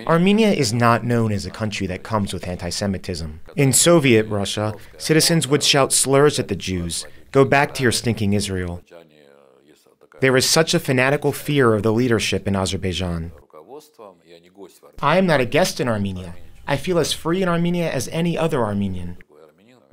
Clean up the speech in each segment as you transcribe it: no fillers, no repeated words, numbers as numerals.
Armenia is not known as a country that comes with anti-Semitism. In Soviet Russia, citizens would shout slurs at the Jews, "Go back to your stinking Israel." There is such a fanatical fear of the leadership in Azerbaijan. I am not a guest in Armenia. I feel as free in Armenia as any other Armenian.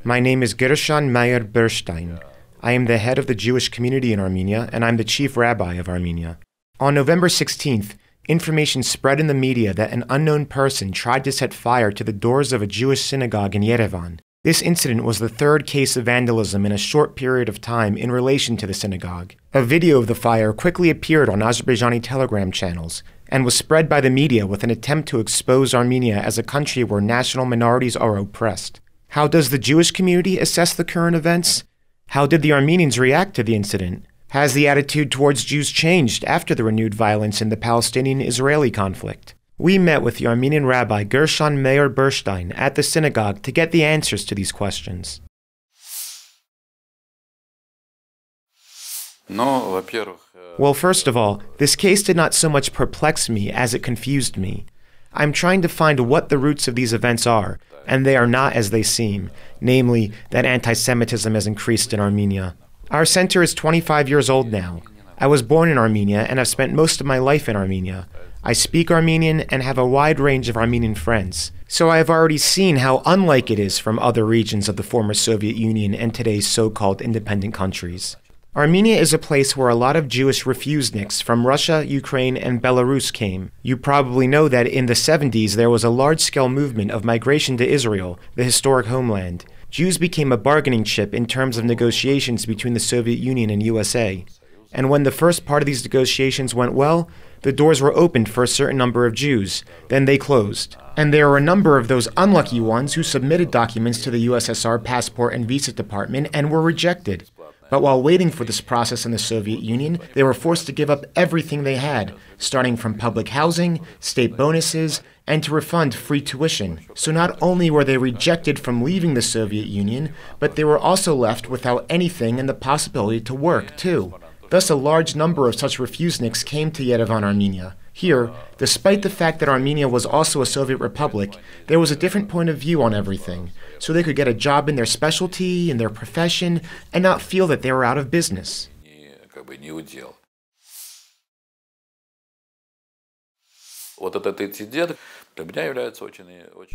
My name is Gershon Meir Burshtein. I am the head of the Jewish community in Armenia, and I'm the chief rabbi of Armenia. On November 16th, information spread in the media that an unknown person tried to set fire to the doors of a Jewish synagogue in Yerevan. This incident was the third case of vandalism in a short period of time in relation to the synagogue. A video of the fire quickly appeared on Azerbaijani Telegram channels and was spread by the media with an attempt to expose Armenia as a country where national minorities are oppressed. How does the Jewish community assess the current events? How did the Armenians react to the incident? Has the attitude towards Jews changed after the renewed violence in the Palestinian-Israeli conflict? We met with the Armenian rabbi Gershon Meir Burshtein at the synagogue to get the answers to these questions. Well, first of all, this case did not so much perplex me as it confused me. I'm trying to find what the roots of these events are, and they are not as they seem, namely that anti-Semitism has increased in Armenia. Our center is 25 years old now. I was born in Armenia and have spent most of my life in Armenia. I speak Armenian and have a wide range of Armenian friends, so I have already seen how unlike it is from other regions of the former Soviet Union and today's so-called independent countries. Armenia is a place where a lot of Jewish refuseniks from Russia, Ukraine, and Belarus came. You probably know that in the 70s there was a large-scale movement of migration to Israel, the historic homeland. Jews became a bargaining chip in terms of negotiations between the Soviet Union and USA. And when the first part of these negotiations went well, the doors were opened for a certain number of Jews, then they closed. And there were a number of those unlucky ones who submitted documents to the USSR Passport and Visa Department and were rejected. But while waiting for this process in the Soviet Union, they were forced to give up everything they had, starting from public housing, state bonuses, and to refund free tuition. So not only were they rejected from leaving the Soviet Union, but they were also left without anything and the possibility to work, too. Thus, a large number of such refuseniks came to Yerevan, Armenia. Here, despite the fact that Armenia was also a Soviet republic, there was a different point of view on everything, so they could get a job in their specialty, in their profession, and not feel that they were out of business.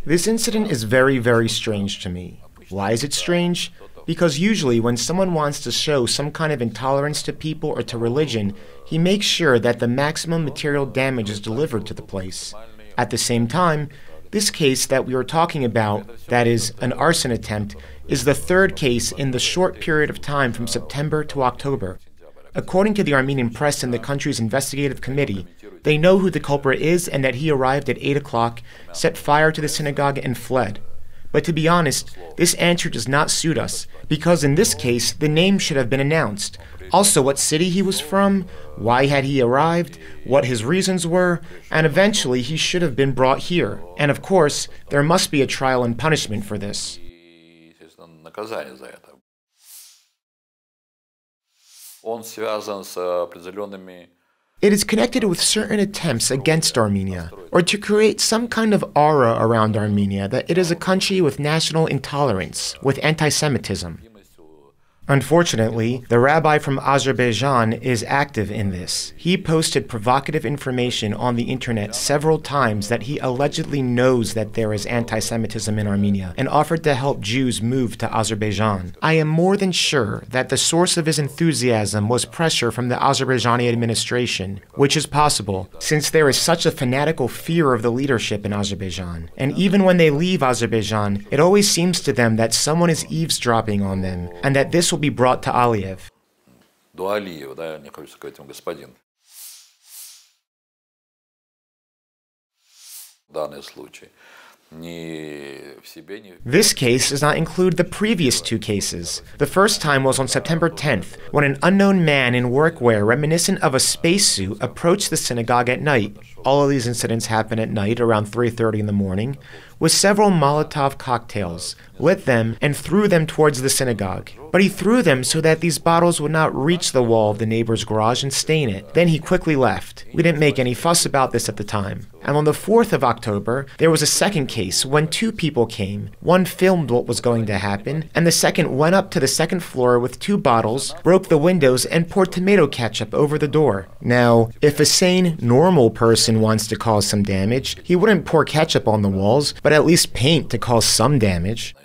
This incident is very, very strange to me. Why is it strange? Because usually when someone wants to show some kind of intolerance to people or to religion, he makes sure that the maximum material damage is delivered to the place. At the same time, this case that we are talking about, that is, an arson attempt, is the third case in the short period of time from September to October. According to the Armenian press and the country's investigative committee, they know who the culprit is and that he arrived at 8 o'clock, set fire to the synagogue, and fled. But to be honest, this answer does not suit us, because in this case, the name should have been announced. Also, what city he was from, why had he arrived, what his reasons were, and eventually he should have been brought here. And of course, there must be a trial and punishment for this. It is connected with certain attempts against Armenia, or to create some kind of aura around Armenia that it is a country with national intolerance, with anti-Semitism. Unfortunately, the rabbi from Azerbaijan is active in this. He posted provocative information on the internet several times that he allegedly knows that there is anti-Semitism in Armenia and offered to help Jews move to Azerbaijan. I am more than sure that the source of his enthusiasm was pressure from the Azerbaijani administration, which is possible, since there is such a fanatical fear of the leadership in Azerbaijan. And even when they leave Azerbaijan, it always seems to them that someone is eavesdropping on them, and that this will be brought to Aliyev. This case does not include the previous two cases. The first time was on September 10th, when an unknown man in workwear reminiscent of a spacesuit approached the synagogue at night. All of these incidents happened at night around 3:30 in the morning, with several Molotov cocktails, lit them, and threw them towards the synagogue. But he threw them so that these bottles would not reach the wall of the neighbor's garage and stain it. Then he quickly left. We didn't make any fuss about this at the time. And on the 4th of October, there was a second case when 2 people came. One filmed what was going to happen, and the second went up to the second floor with 2 bottles, broke the windows, and poured tomato ketchup over the door. Now, if a sane, normal person wants to cause some damage, he wouldn't pour ketchup on the walls, but at least paint to cause some damage.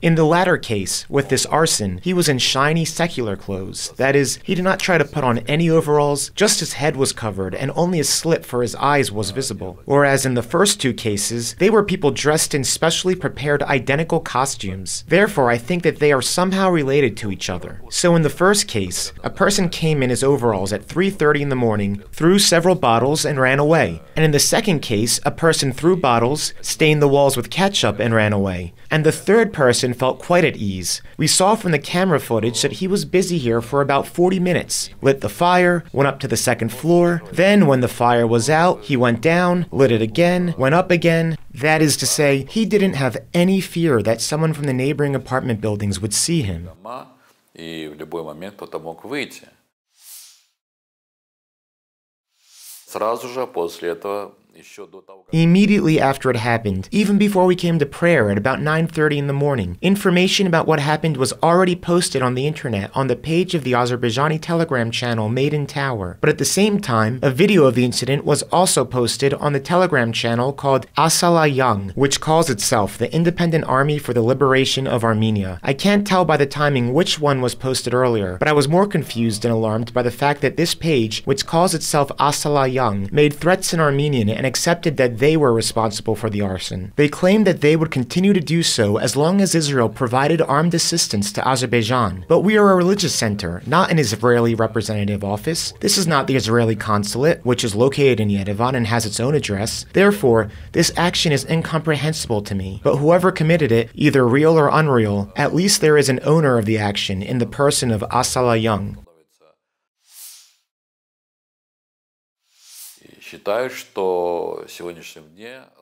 In the latter case, with this arson, he was in shiny secular clothes. That is, he did not try to put on any overalls, just his head was covered and only a slit for his eyes was visible. Whereas in the first 2 cases, they were people dressed in specially prepared identical costumes. Therefore, I think that they are somehow related to each other. So in the first case, a person came in his overalls at 3:30 in the morning, threw several bottles, and ran away. And in the second case, a person threw bottles, stained the walls with ketchup, and ran away. And the third person felt quite at ease. We saw from the camera footage that he was busy here for about 40 minutes, lit the fire, went up to the second floor, then when the fire was out, he went down, lit it again, went up again. That is to say, he didn't have any fear that someone from the neighboring apartment buildings would see him. Immediately after it happened, even before we came to prayer at about 9:30 in the morning, information about what happened was already posted on the internet on the page of the Azerbaijani Telegram channel Made in Tower. But at the same time, a video of the incident was also posted on the Telegram channel called Asalayang, which calls itself the Independent Army for the Liberation of Armenia. I can't tell by the timing which one was posted earlier, but I was more confused and alarmed by the fact that this page, which calls itself Asalayang, made threats in Armenian and accepted that they were responsible for the arson. They claimed that they would continue to do so as long as Israel provided armed assistance to Azerbaijan. But we are a religious center, not an Israeli representative office. This is not the Israeli consulate, which is located in Yerevan and has its own address. Therefore, this action is incomprehensible to me. But whoever committed it, either real or unreal, at least there is an owner of the action in the person of Asalayang.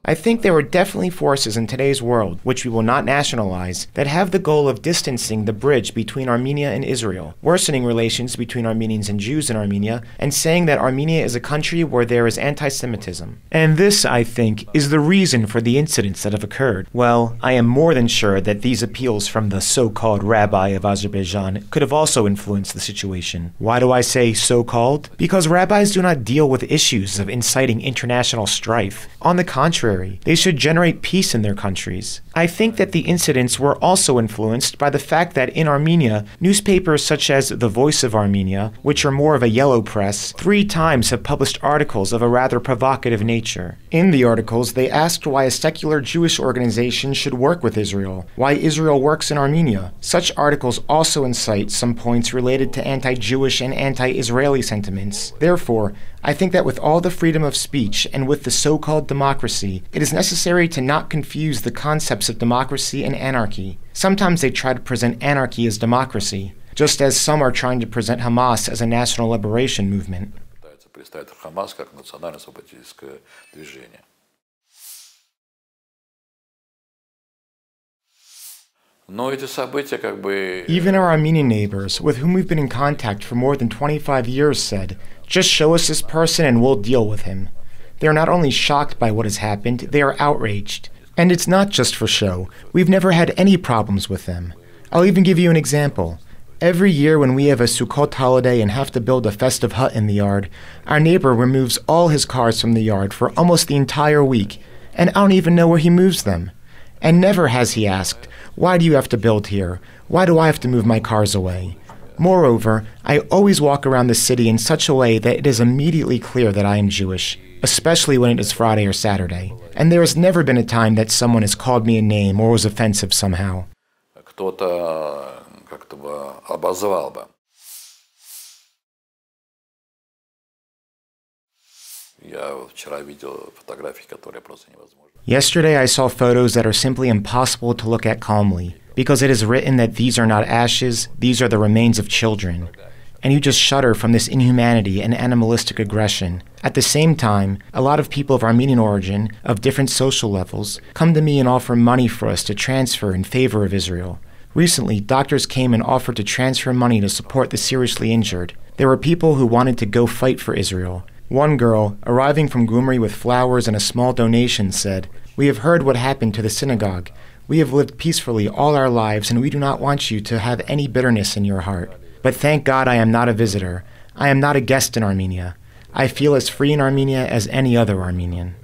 I think there are definitely forces in today's world, which we will not nationalize, that have the goal of distancing the bridge between Armenia and Israel, worsening relations between Armenians and Jews in Armenia, and saying that Armenia is a country where there is anti-Semitism. And this, I think, is the reason for the incidents that have occurred. Well, I am more than sure that these appeals from the so-called Rabbi of Azerbaijan could have also influenced the situation. Why do I say so-called? Because rabbis do not deal with issues of inciting international strife. On the contrary, they should generate peace in their countries. I think that the incidents were also influenced by the fact that in Armenia, newspapers such as The Voice of Armenia, which are more of a yellow press, 3 times have published articles of a rather provocative nature. In the articles, they asked why a secular Jewish organization should work with Israel, why Israel works in Armenia. Such articles also incite some points related to anti-Jewish and anti-Israeli sentiments. Therefore, I think that with all the freedom of speech and with the so-called democracy, it is necessary to not confuse the concepts of democracy and anarchy. Sometimes they try to present anarchy as democracy, just as some are trying to present Hamas as a national liberation movement. Even our Armenian neighbors, with whom we've been in contact for more than 25 years, said, "Just show us this person and we'll deal with him." They are not only shocked by what has happened, they are outraged. And it's not just for show. We've never had any problems with them. I'll even give you an example. Every year when we have a Sukkot holiday and have to build a festive hut in the yard, our neighbor removes all his cars from the yard for almost the entire week, and I don't even know where he moves them. And never has he asked, "Why do you have to build here? Why do I have to move my cars away?" Moreover, I always walk around the city in such a way that it is immediately clear that I am Jewish, especially when it is Friday or Saturday. And there has never been a time that someone has called me a name or was offensive somehow. Yesterday I saw photos that are simply impossible to look at calmly, because it is written that these are not ashes, these are the remains of children. and you just shudder from this inhumanity and animalistic aggression. At the same time, a lot of people of Armenian origin, of different social levels, come to me and offer money for us to transfer in favor of Israel. Recently, doctors came and offered to transfer money to support the seriously injured. There were people who wanted to go fight for Israel. One girl, arriving from Gyumri with flowers and a small donation, said, "We have heard what happened to the synagogue. We have lived peacefully all our lives, and we do not want you to have any bitterness in your heart. But thank God I am not a visitor. I am not a guest in Armenia. I feel as free in Armenia as any other Armenian."